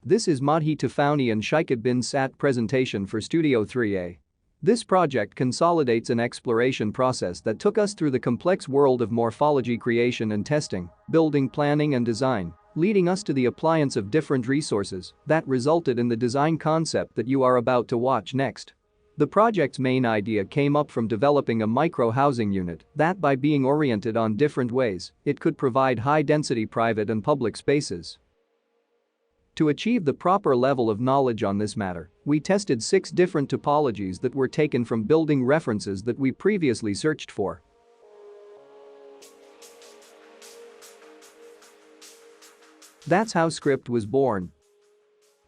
This is Madhi Tufani and Shaikat bin Sat presentation for Studio 3A. This project consolidates an exploration process that took us through the complex world of morphology creation and testing, building planning and design, leading us to the appliance of different resources that resulted in the design concept that you are about to watch next. The project's main idea came up from developing a micro-housing unit that, by being oriented on different ways, it could provide high-density private and public spaces. To achieve the proper level of knowledge on this matter, we tested 6 different topologies that were taken from building references that we previously searched for. That's how Script was born.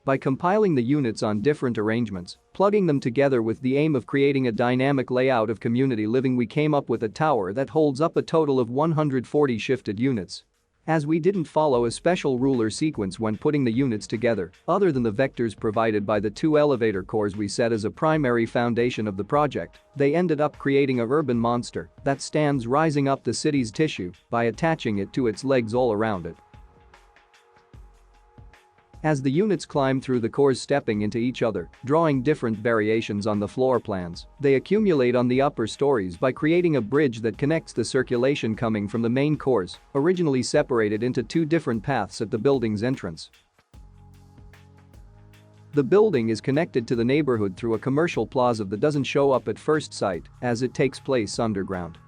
By compiling the units on different arrangements, plugging them together with the aim of creating a dynamic layout of community living, we came up with a tower that holds up a total of 140 shifted units. As we didn't follow a special ruler sequence when putting the units together, other than the vectors provided by the 2 elevator cores we set as a primary foundation of the project, they ended up creating a urban monster that stands rising up the city's tissue by attaching it to its legs all around it. As the units climb through the cores, stepping into each other, drawing different variations on the floor plans, they accumulate on the upper stories by creating a bridge that connects the circulation coming from the main cores, originally separated into 2 different paths at the building's entrance. The building is connected to the neighborhood through a commercial plaza that doesn't show up at first sight, as it takes place underground.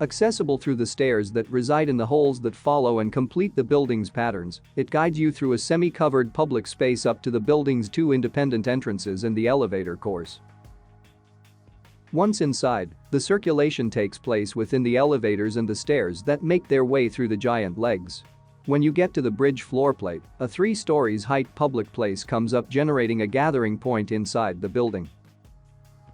Accessible through the stairs that reside in the holes that follow and complete the building's patterns, it guides you through a semi-covered public space up to the building's 2 independent entrances and the elevator cores. Once inside, the circulation takes place within the elevators and the stairs that make their way through the giant legs. When you get to the bridge floor plate, a 3 stories height public place comes up, generating a gathering point inside the building.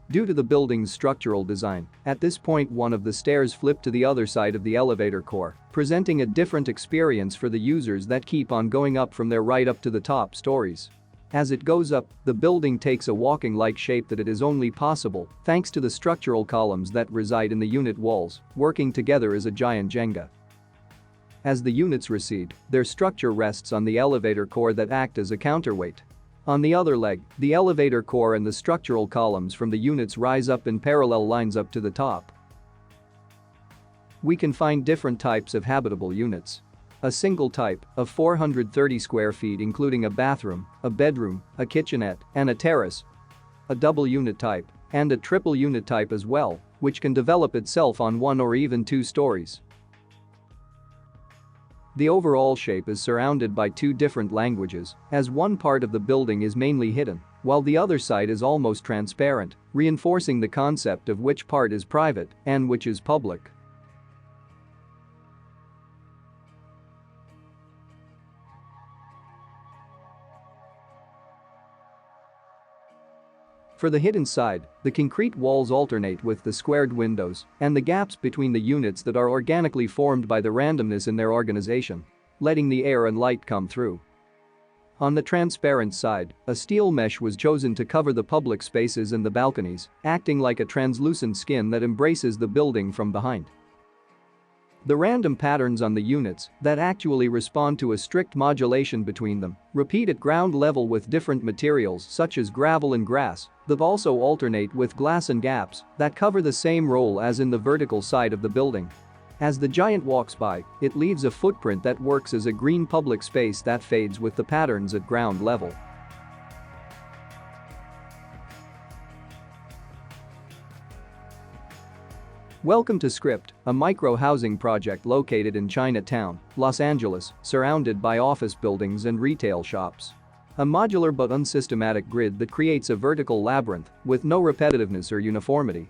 Due to the building's structural design, at this point one of the stairs flip to the other side of the elevator core, presenting a different experience for the users that keep on going up from there right up to the top stories. As it goes up, the building takes a walking-like shape that it is only possible thanks to the structural columns that reside in the unit walls, working together as a giant Jenga. As the units recede, their structure rests on the elevator core that act as a counterweight. On the other leg, the elevator core and the structural columns from the units rise up in parallel lines up to the top. We can find different types of habitable units. A single type of 430 square feet including a bathroom, a bedroom, a kitchenette, and a terrace. A double unit type, and a triple unit type as well, which can develop itself on 1 or even 2 stories. The overall shape is surrounded by 2 different languages, as one part of the building is mainly hidden, while the other side is almost transparent, reinforcing the concept of which part is private and which is public. For the hidden side, the concrete walls alternate with the squared windows and the gaps between the units that are organically formed by the randomness in their organization, letting the air and light come through. On the transparent side, a steel mesh was chosen to cover the public spaces and the balconies, acting like a translucent skin that embraces the building from behind. The random patterns on the units that actually respond to a strict modulation between them repeat at ground level with different materials such as gravel and grass that also alternate with glass and gaps that cover the same role as in the vertical side of the building. As the giant walks by, it leaves a footprint that works as a green public space that fades with the patterns at ground level. Welcome to Script, a micro-housing project located in Chinatown, Los Angeles, surrounded by office buildings and retail shops. A modular but unsystematic grid that creates a vertical labyrinth with no repetitiveness or uniformity.